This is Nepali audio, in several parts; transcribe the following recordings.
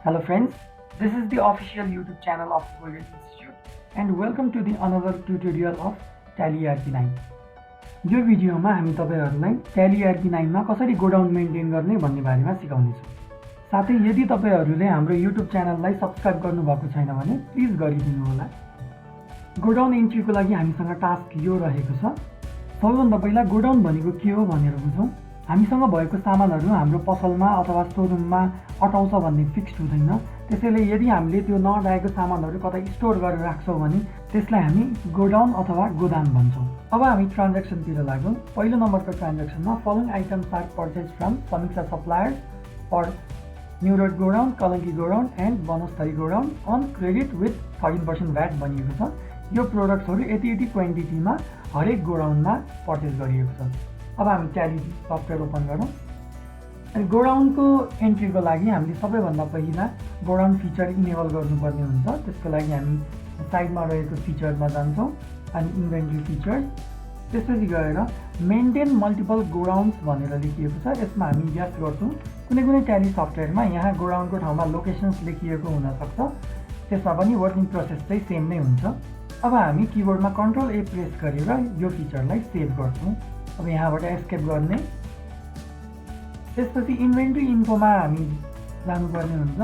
Hello friends, this is the official YouTube channel of Godown Institute and welcome to the another tutorial of Tally ERP9. यो भिडियोमा हामी तपाईहरुलाई Tally ERP9 मा कसरी गोडाउन मेन्टेन गर्ने भन्ने बारेमा सिकाउने छौं। साथै यदि तपाईहरुले हाम्रो YouTube च्यानललाई सब्स्क्राइब गर्नुभएको छैन भने प्लिज गरिदिनु होला। गोडाउन एन्ट्रीको लागि हामीसँग टास्क यो रहेको छ। सबैभन्दा पहिला गोडाउन भनेको के हो भनेर बुझौं। हामीसँग भएको सामानहरु हाम्रो पसलमा अथवा स्टोररुममा अटाउँछ भन्ने फिक्स्ड हुँदैन। त्यसैले यदि हामीले त्यो नअटाएको सामानहरु कतै स्टोर गरेर राख्छौं भने त्यसलाई हामी गोडाउन अथवा गोदाम भन्छौं। अब हामी ट्रान्ज्याक्सन तिर लागौं। पहिलो नम्बरको ट्रान्ज्याक्सनमा following items are purchase from Samiksha suppliers for New Road godown, Kalanki godown and Banasthali godown on credit with 13% VAT भनिएको छ। यो प्रोडक्ट्सहरु यति क्वान्टिटीमा हरेक गोडाउनमा पर्चेज गरिएको छ। अब हामी ट्याली सफ्टवेयर ओपन गरौँ। अनि गोडाउनको एन्ट्रीको लागि हामीले सबैभन्दा पहिला गोडाउन फिचर इनेबल गर्नुपर्ने हुन्छ। त्यसको लागि हामी साइडमा रहेको फिचरमा जान्छौँ अनि इन्भेन्टरी फिचर्स, त्यसपछि गएर मेन्टेन मल्टिपल गोडाउन्स भनेर लेखिएको छ। यसमा हामी यस गर्छौँ। कुनै ट्याली सफ्टवेयरमा यहाँ गोडाउनको ठाउँमा लोकेसन्स लेखिएको हुन सक्छ। त्यसमा पनि वर्किङ प्रोसेस चाहिँ सेम नै हुन्छ। अब हामी किबोर्डमा कन्ट्रोल ए प्रेस गरेर यो फिचरलाई सेभ गर्छौँ। अब यहाँबाट एस्केप गर्ने। त्यसपछि इन्भेन्टरी इन्फोमा हामी जानुपर्ने हुन्छ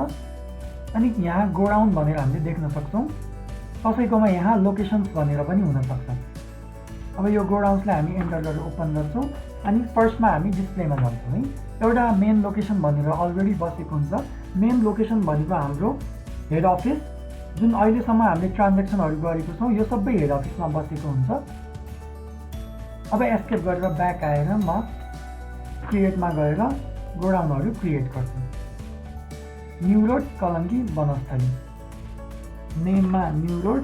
अनि यहाँ गोडाउन भनेर हामीले देख्न सक्छौँ। कसैकोमा यहाँ लोकेसन्स भनेर पनि हुन सक्छ। अब यो गोडाउन्सलाई हामी एन्टर गरेर ओपन गर्छौँ अनि फर्स्टमा हामी डिस्प्लेमा जान्छौँ है। एउटा मेन लोकेसन भनेर अलरेडी बसेको हुन्छ। मेन लोकेसन भनेको हाम्रो हेड अफिस, जुन अहिलेसम्म हामीले ट्रान्ज्याक्सनहरु गरेको छौँ यो सबै हेड अफिसमा बसेको हुन्छ। अब एस्केप गरेर ब्याक आएर म क्रिएटमा गएर गोडाउनहरु क्रिएट गर्छु। New Road, Kalanki, Banasthali. नेममा न्यू रोड,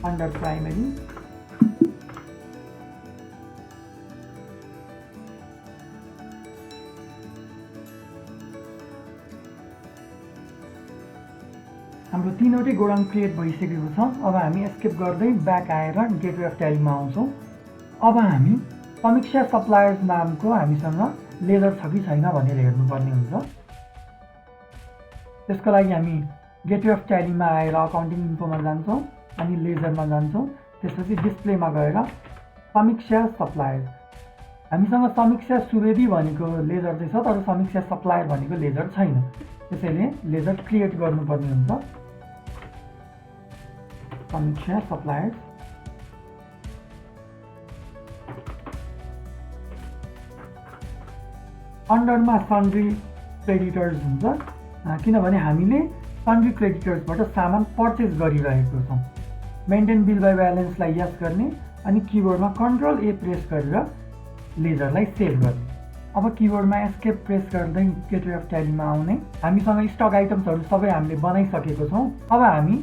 अन्डर प्राइमरी, हाम्रो तीनवटै गोडाउन क्रिएट भइसकेको छ। अब हामी एस्केप गर्दै ब्याक आएर गेटवे अफ ट्यालीमा आउँछौँ। अब हामी समीक्षा सप्लायर्स नामको हामीसँग लेजर छ कि छैन भनेर हेर्नुपर्ने हुन्छ। त्यसको लागि हामी गेटवे अफ ट्यालीमा आएर अकाउन्टिङ इन्फोमा जान्छौँ अनि लेजरमा जान्छौँ। त्यसपछि डिस्प्लेमा गएर समीक्षा सप्लायर्स, हामीसँग समीक्षा सुवेदी भनेको लेजर चाहिँ छ तर समीक्षा सप्लायर भनेको लेजर छैन। त्यसैले लेजर क्रिएट गर्नुपर्ने हुन्छ। समीक्षा सप्लायर्स, अन्डरमा सन्ड्री क्रेडिटर्स हुन्छ किनभने हामीले सन्ड्री क्रेडिटर्सबाट सामान पर्चेज गरिरहेको छौँ। मेन्टेन बिल बाई ब्यालेन्सलाई यस गर्ने अनि किबोर्डमा कन्ट्रोल ए प्रेस गरेर लेजरलाई सेभ गर्ने। अब किबोर्डमा एस्केप प्रेस गर्दै गेटवे अफ ट्यालीमा आउने। हामीसँग स्टक आइटम्सहरु सबै हामीले बनाइसकेको छौँ। अब हामी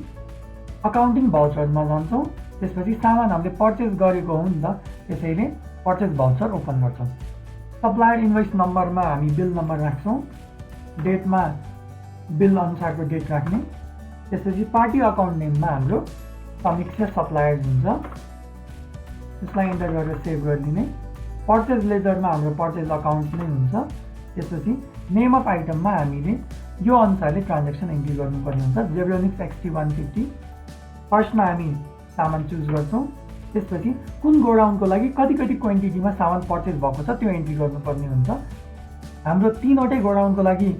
अकाउन्टिङ भाउचरमा जान्छौँ। त्यसपछि सामान हामीले पर्चेज गरेको हो नि त, त्यसैले पर्चेज भाउचर ओपन गर्छौँ। सप्लायर इन्भोइस नम्बरमा हामी बिल नम्बर राख्छौँ। डेटमा बिल अनुसारको डेट राख्ने। त्यसपछि पार्टी अकाउन्ट नेममा हाम्रो समीक्षा सप्लायर्स हुन्छ। त्यसलाई एन्टर गरेर सेभ गरिदिने। पर्चेज लेजरमा हाम्रो पर्चेज अकाउन्ट नै हुन्छ। त्यसपछि नेम अफ आइटममा हामीले यो अनुसारले ट्रान्ज्याक्सन एन्ट्री गर्नुपर्ने हुन्छ। Zebronics XT150। फर्स्टमा हामी सामान चुज गर्छौँ। त्यसपछि कुन गोडाउनको लागि कति क्वान्टिटीमा सामान पर्चेज भएको छ त्यो एन्ट्री गर्नुपर्ने हुन्छ। हाम्रो तीनवटै गोडाउनको लागि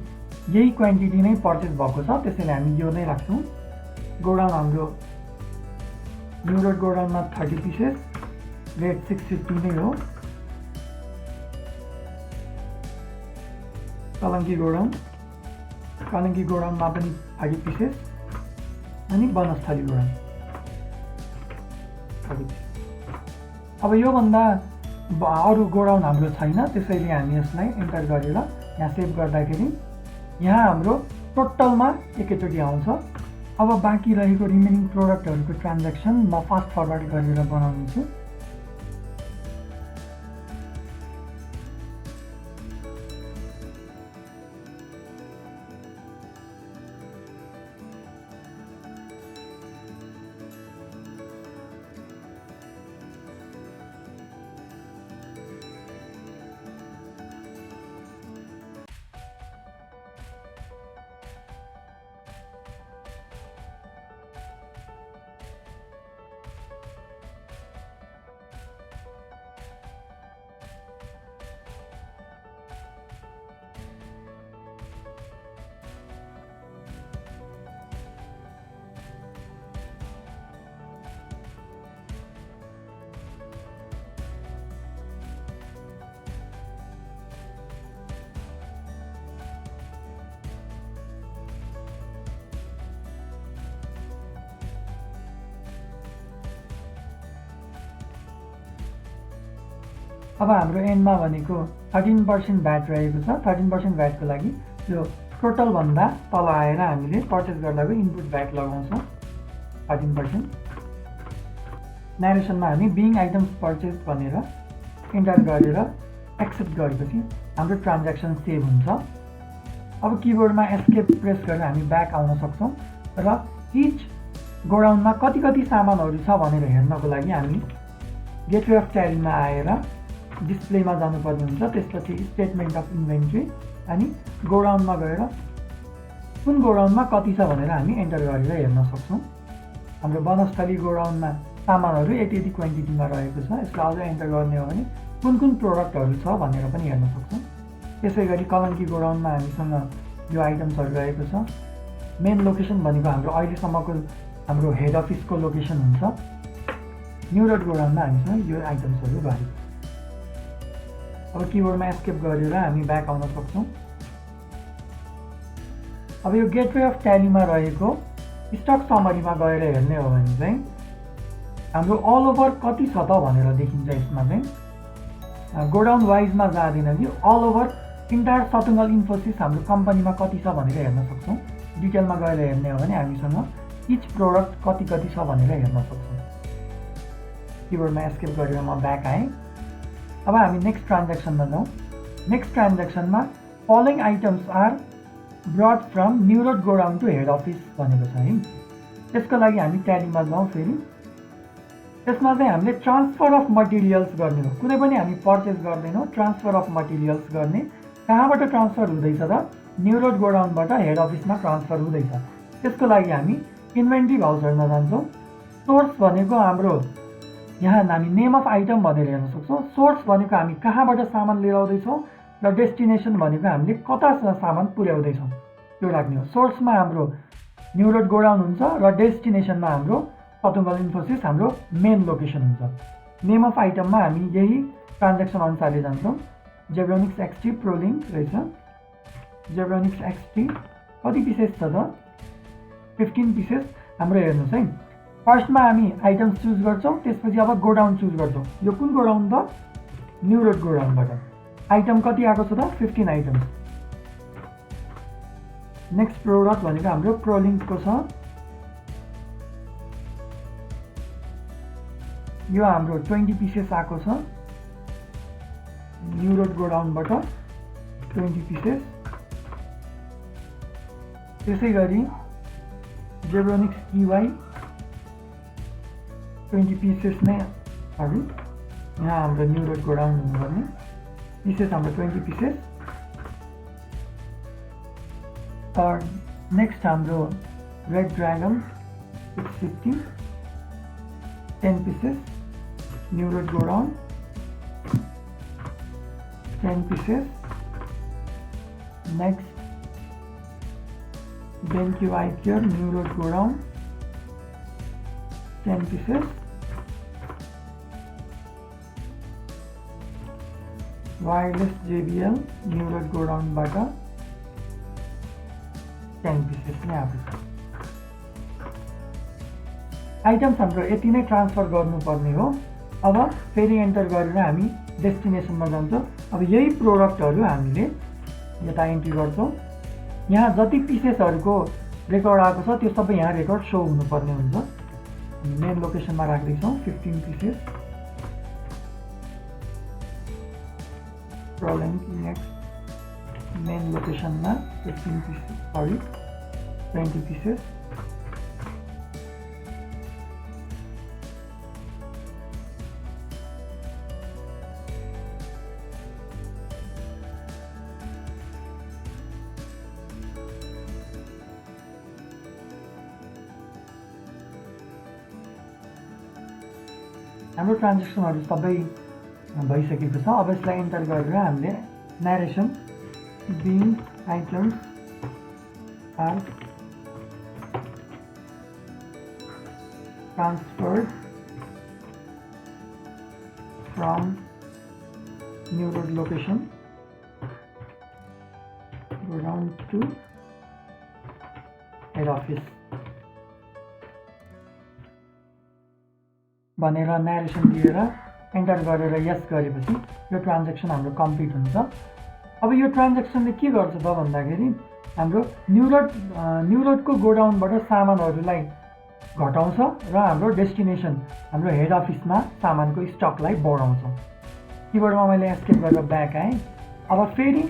यही क्वान्टिटी नै पर्चेज भएको छ, त्यसैले हामी यो नै राख्छौँ। गोडाउन हाम्रो न्यू रोड गोडाउनमा 30 पिसेस, रेट 650 नै हो। कलंकी गोडाउनमा पनि 30 पिसेस अनि बनस्थली गोडाउन 30 पिसेस। अब यो भन्दा अरु गोडाउन हाम्रो छैन, त्यसैले हामी यसलाई एन्टर गरेर यहाँ सेभ गर्दाखेरि यहाँ हाम्रो टोटलमा एकैचोटि आउँछ। अब बाँकी रहेको रिमेनिङ प्रोडक्टहरुको ट्रान्ज्याक्सन म फास्ट फरवर्ड गरेर बनाउने छु। अब हाम्रो एन्डमा भनेको 13% भ्याट रहेको छ। 13% भ्याटको लागि यो टोटलभन्दा तल आएर हामीले पर्चेस गर्दाको इनपुट भ्याट लगाउँछौँ 13%। न्यारेसनमा हामी बिङ आइटम्स पर्चेस भनेर इन्टर गरेर एक्सेप्ट गरेपछि हाम्रो ट्रान्ज्याक्सन सेभ हुन्छ। अब किबोर्डमा एस्केप प्रेस गरेर हामी ब्याक आउन सक्छौँ र इच गोडाउनमा कति कति सामानहरू छ भनेर हेर्नको लागि हामी गेटवे अफ ट्यालीमा आएर डिस्प्लेमा जानुपर्ने हुन्छ। त्यसपछि स्टेटमेन्ट अफ इन्भेन्ट्री अनि गोडाउनमा गएर कुन गोडाउनमा कति छ भनेर हामी एन्टर गरेर हेर्न सक्छौँ। हाम्रो वनस्थली गोडाउनमा सामानहरू यति यति क्वान्टिटीमा रहेको छ। यसलाई अझ एन्टर गर्ने हो भने कुन कुन प्रोडक्टहरू छ भनेर पनि हेर्न सक्छौँ। त्यसै गरी कलङ्की गोडाउनमा हामीसँग यो आइटम्सहरू रहेको छ। मेन लोकेसन भनेको हाम्रो अहिलेसम्मको हाम्रो हेड अफिसको लोकेसन हुन्छ। न्यू रोड गोडाउनमा हामीसँग यो आइटम्सहरू रहेको छ। अब किबोर्डमा एस्केप गरेर हामी ब्याक आउन सक्छौँ। अब यो गेटवे अफ ट्यालीमा रहेको स्टक समरीमा गएर हेर्ने हो भने चाहिँ हाम्रो अल ओभर कति छ त भनेर देखिन्छ। यसमा चाहिँ गोडाउन वाइजमा जाँदैन कि अल ओभर इन्टायर सतुङ्गल इन्फोसिस हाम्रो कम्पनीमा कति छ भनेर हेर्न सक्छौँ। डिटेलमा गएर हेर्ने हो भने हामीसँग इच प्रोडक्ट कति कति छ भनेर हेर्न सक्छौँ। किबोर्डमा एस्केप गरेर म ब्याक आएँ। अब हामी नेक्स्ट ट्रान्ज्याक्सनमा जाउँ। नेक्स्ट ट्रान्ज्याक्सनमा following items are brought from New Road godown to head office भनेको छ है। त्यसको लागि हामी ट्यालीमा जाउँ। फेरि त्यसमा चाहिँ हामीले ट्रान्सफर अफ मटेरियल्स गर्ने हो। कुनै पनि हामी पर्चेस गर्दैनौँ, ट्रान्सफर अफ मटेरियल्स गर्ने। कहाँबाट ट्रान्सफर हुँदैछ त? न्यू रोड गोडाउनबाट हेड अफिसमा ट्रान्सफर हुँदैछ। त्यसको लागि हामी इन्भेन्ट्री भाउचरमा जान्छौँ। सोर्स भनेको हाम्रो यहाँ हामी नेम अफ आइटम भनेर हेर्न सक्छौँ। सोर्स भनेको हामी कहाँबाट सामान लिएर आउँदैछौँ र डेस्टिनेसन भनेको हामीले कता सामान पुर्याउँदैछौँ त्यो राख्ने हो। सोर्समा हाम्रो न्यू रोड गोडाउन हुन्छ र डेस्टिनेसनमा हाम्रो सतुङ्गल इन्फोसिस हाम्रो मेन लोकेसन हुन्छ। नेम अफ आइटममा हामी यही ट्रान्ज्याक्सन अनुसारले जान्छौँ। जेब्रोनिक्स एक्सटी प्रोलिङ्क रहेछ। जेब्रोनिक्स एक्सटी कति पिसेस छ त? 15 पिसेस हाम्रो हेर्नुहोस् है। फर्स्टमा हामी आइटम्स चुज गर्छौँ। त्यसपछि अब गोडाउन चुज गर्छौँ। यो कुन गोडाउन त? New Road गोडाउनबाट। आइटम कति आएको छ त? 15 आइटम्स। नेक्स्ट प्रोडक्ट भनेको हाम्रो प्रोलिङ्कको छ। यो हाम्रो 20 पिसेस आएको छ न्यू रोड गोडाउनबाट। 20 पिसेस। त्यसै गरी जेब्रोनिक्स इवाई 20 पिसेस नै अरू यहाँ हाम्रो न्यू रोड गोडाउन हुनुपर्ने पिसेस हाम्रो 20 पिसेस। नेक्स्ट हाम्रो red dragon 650 10 pieces New Road godown 10 pieces. Next BenQ I care New Road godown 10 pieces. Wireless JBL New Road गोडाउनबाट 10 पिसेस नै आएको छ। आइटम्स हाम्रो यति नै ट्रान्सफर गर्नुपर्ने हो। अब फेरि एन्टर गरेर हामी डेस्टिनेसनमा जान्छौँ। अब यही प्रोडक्टहरू हामीले यता एन्ट्री गर्छौँ। यहाँ जति पिसेसहरूको रेकर्ड आएको छ त्यो सबै यहाँ रेकर्ड सो हुनुपर्ने हुन्छ। मेन लोकेसनमा राख्दैछौँ 15 पिसेस। प्रोलिङ्क नेक्स्ट मेन लोकेसनमा 15 पिसेस 20 पिसेस। हाम्रो ट्रान्ज्याक्सनहरू सबै भइसकेको छ। अब यसलाई एन्टर गरेर हामीले narration being items are transferred from New Road location godown to head office भनेर न्यारेसन दिएर एन्टर गरेर यस गरेपछि यो ट्रान्ज्याक्सन हाम्रो कम्प्लिट हुन्छ। अब यो ट्रान्ज्याक्सनले के गर्छ त भन्दाखेरि हाम्रो न्यू रोडको गोडाउनबाट सामानहरूलाई घटाउँछ र हाम्रो डेस्टिनेसन हाम्रो हेड अफिसमा सामानको स्टकलाई बढाउँछ। किबोर्डमा मैले एस्केप गरेर ब्याक आएँ। अब फेरि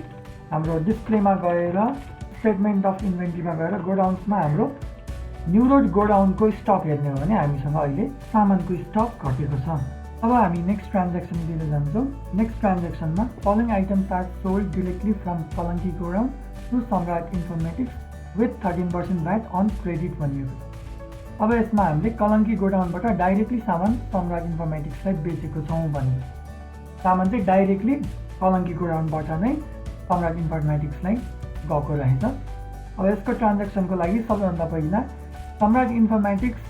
हाम्रो डिस्प्लेमा गएर स्टेटमेन्ट अफ इन्भेन्ट्रीमा गएर गोडाउन्समा हाम्रो न्यू रोड गोडाउनको स्टक हेर्ने हो भने हामीसँग अहिले सामानको स्टक घटेको छ। अब हामी नेक्स्ट ट्रान्ज्याक्सन दिन जान्छौँ। नेक्स्ट ट्रान्ज्याक्सनमा following items are sold directly from Kalanki godown to Samrat Informatics with 13% VAT on credit भनिएको छ। अब यसमा हामीले कलङ्की गोडाउनबाट डाइरेक्टली सामान सम्राट इन्फर्मेटिक्सलाई बेचेको छौँ भनेको छ। सामान चाहिँ डाइरेक्टली कलङ्की गोडाउनबाट नै सम्राट इन्फर्मेटिक्सलाई गएको रहेछ। अब यसको ट्रान्ज्याक्सनको लागि सबैभन्दा पहिला सम्राट इन्फर्मेटिक्स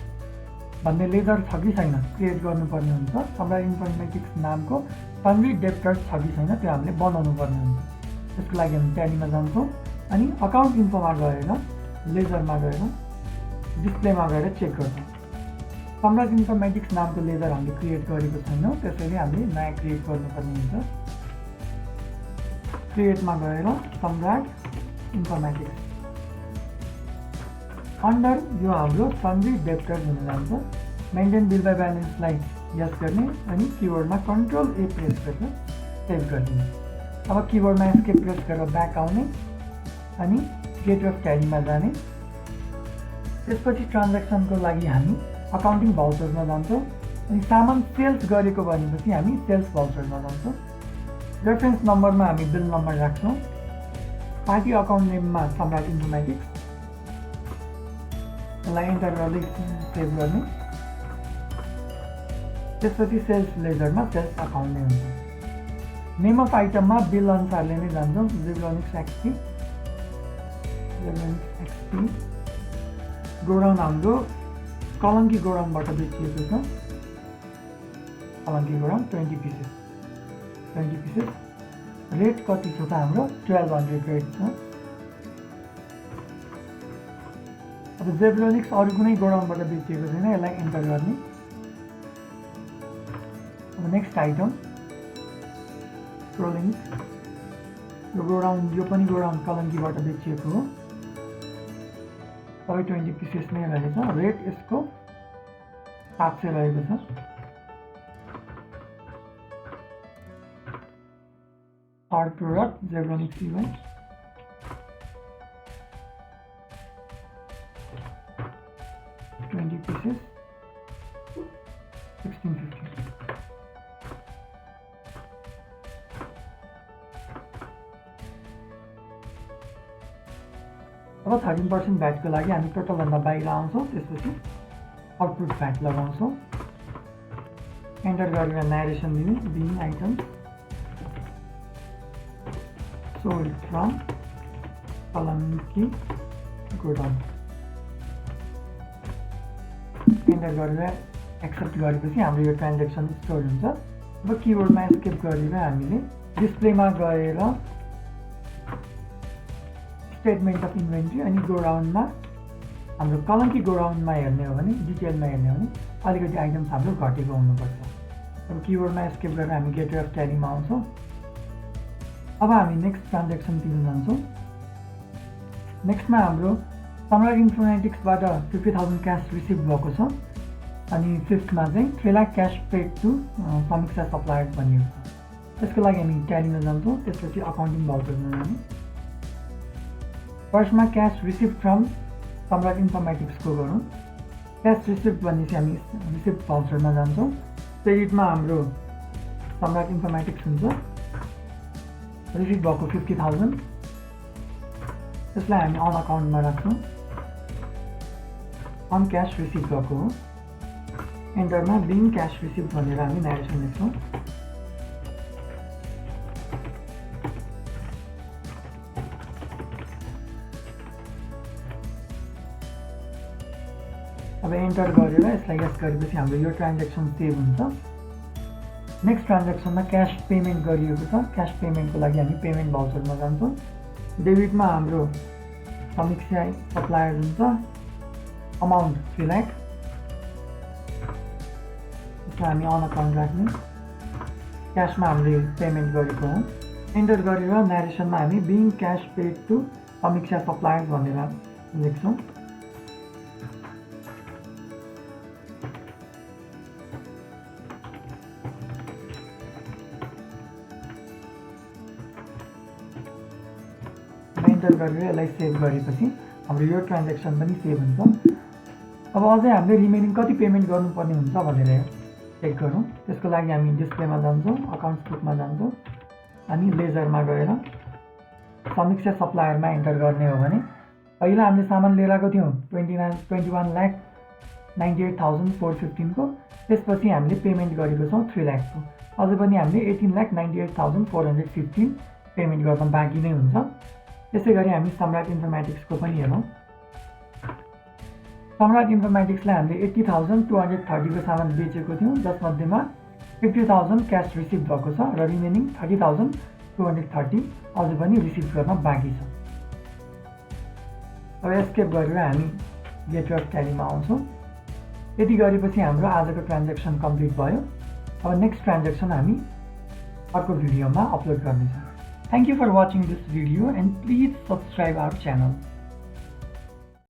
भन्ने लेजर छ कि छैन क्रिएट गर्नुपर्ने हुन्छ। सम्राट इन्फर्मेटिक्स नामको सन्ड्री डेप्टर्स छ कि छैन त्यो हामीले बनाउनु पर्ने हुन्छ। त्यसको लागि हामी ट्यालीमा जान्छौँ अनि अकाउन्ट इन्फोमा गएर लेजरमा गएर डिस्प्लेमा गएर चेक गर्छौँ। सम्राट इन्फर्मेटिक्स नामको लेजर हामीले क्रिएट गरेको छैनौँ, त्यसैले हामीले नयाँ क्रिएट गर्नुपर्ने हुन्छ। क्रिएटमा गएर सम्राट इन्फर्मेटिक्स अन्डर यो हाम्रो सन्ड्री डेप्टर्स हुन जान्छ। मेन्टेन बिल बाई ब्यालेन्सलाई यस गर्ने अनि किबोर्डमा कन्ट्रोल ए प्रेस गरेर सेभ गरिदिने। अब किबोर्डमा एस्केप प्रेस गरेर ब्याक आउने अनि गेट अफ ट्यालीमा जाने। त्यसपछि ट्रान्ज्याक्सनको लागि हामी अकाउन्टिङ भाउचरमा जान्छौँ अनि सामान सेल्स गरेको भनेपछि हामी सेल्स भाउचरमा जान्छौँ। रेफरेन्स नम्बरमा हामी बिल नम्बर राख्छौँ। पार्टी अकाउन्ट नेममा सम्राट इन्फर्मेटिक्स यसलाई एन्टर गर्दै सेभ गर्ने। त्यसपछि सेल्स लेजरमा सेल्स अकाउन्ट नै हुन्छ। नेम अफ आइटममा बिल अनुसारले नै जान्छौँ। जेब्रोनिक्स एक्सपी गोडाउन हाम्रो कलङ्की गोडाउनबाट बेचिएको छ। कलङ्की गोडाउन 20 पिसेस रेट कति छ त हाम्रो 1200 रेट छ। अब जेब्रोनिक्स अरू कुनै गोडाउनबाट बेचिएको छैन, यसलाई एन्टर गर्ने। अब नेक्स्ट आइटम प्रोलिङ्स यो गोडाउन यो पनि गोडाउन कलङ्कीबाट बेचिएको हो। सबै 20 पिसेस नै रहेछ। रेट यसको 700 रहेको छ। Third product Zebronics event 20 pieces 1650। अब 13% भ्याटको लागि हामी टोटलभन्दा बाहिर आउँछौँ। त्यसपछि आउटपुट भ्याट लगाउँछौँ। एन्टर गरेर न्यारेसन दिने। Being items sold from Kalanki godown enter गरेर एक्सेप्ट गरेपछि हाम्रो यो ट्रान्ज्याक्सन स्टोर हुन्छ। अब किबोर्डमा एस्केप गरेर हामीले डिस्प्लेमा गएर स्टेटमेन्ट अफ इन्भेन्ट्री अनि गोडाउनमा हाम्रो कलङ्की गोडाउनमा हेर्ने हो भने डिटेलमा हेर्ने हो भने अलिकति आइटम्स हाम्रो घटेको हुनुपर्छ। अब किबोर्डमा एस्केप गरेर हामी गेट अफ ट्यालीमा आउँछौँ। अब हामी नेक्स्ट ट्रान्ज्याक्सनतिर जान्छौँ। नेक्स्टमा हाम्रो सम्राट इन्फर्मेटिक्सबाट 50,000 क्यास रिसिभ भएको छ अनि फिफ्थमा चाहिँ 3 lakh cash paid to Samiksha suppliers भनिएको छ। त्यसको लागि हामी ट्यालीमा जान्छौँ। त्यसपछि अकाउन्टिङ भाउचरमा जाने। फर्स्टमा क्यास रिसिभ फ्रम सम्राट इन्फर्मेटिक्सको गरौँ। क्यास रिसिभ भनेपछि हामी रिसिभ भाउचरमा जान्छौँ। क्रेडिटमा हाम्रो सम्राट इन्फर्मेटिक्स हुन्छ। रिसिभ भएको 50,000 त्यसलाई हामी अन अकाउन्टमा राख्छौँ। अन क्यास रिसिभ भएको हो। एन्टरमा बिङ क्यास रिसिभ भनेर हामी न्यारेसन लेख्छौँ। अब एन्टर गरेर यसलाई यस गरेपछि हाम्रो यो ट्रान्ज्याक्सन सेभ हुन्छ। नेक्स्ट ट्रान्ज्याक्सनमा क्यास पेमेन्ट गरिएको छ। क्यास पेमेन्टको लागि हामी पेमेन्ट भाउचरमा जान्छौँ। डेबिटमा हाम्रो समीक्षा सप्लायर हुन्छ। अमाउन्ट 3 लाख त्यसलाई हामी अन अकाउन्ट राख्ने। क्यासमा हामीले पेमेन्ट गरेको हो। एन्टर गरेर न्यारेसनमा हामी being cash paid to Samiksha suppliers भनेर लेख्छौँ। एन्टर गरेर यसलाई सेभ गरेपछि हाम्रो यो ट्रान्ज्याक्सन पनि सेभ हुन्छ। अब अझै हामीले रिमेनिङ कति पेमेन्ट गर्नुपर्ने हुन्छ भनेर चेक गरौँ। त्यसको लागि हामी डिस्प्लेमा जान्छौँ, अकाउन्ट्स बुकमा जान्छौँ अनि लेजरमा गएर समीक्षा सप्लायरमा एन्टर गर्ने हो भने पहिला हामीले सामान लिएर आएको थियौँ 21,98,415 को। त्यसपछि हामीले पेमेन्ट गरेको छौँ 3 लाख को। अझै पनि हामीले 18,98,415 पेमेन्ट गर्न बाँकी नै हुन्छ। त्यसै गरी हामी सम्राट इन्फर्मेटिक्सको पनि हेरौँ। सम्राट इन्फर्मेटिक्सलाई हामीले 80,230 को सामान बेचेको थियौँ, जसमध्येमा 50,000 क्यास रिसिभ भएको छ र रिमेनिङ 30,230 अझै पनि रिसिभ गर्न बाँकी छ। अब एस्केप गरेर हामी गेटवे अफ ट्यालीमा आउँछौँ। यति गरेपछि हाम्रो आजको ट्रान्ज्याक्सन कम्प्लिट भयो। अब नेक्स्ट ट्रान्ज्याक्सन हामी अर्को भिडियोमा अपलोड गर्नेछौँ। Thank you for watching this video and please subscribe our channel.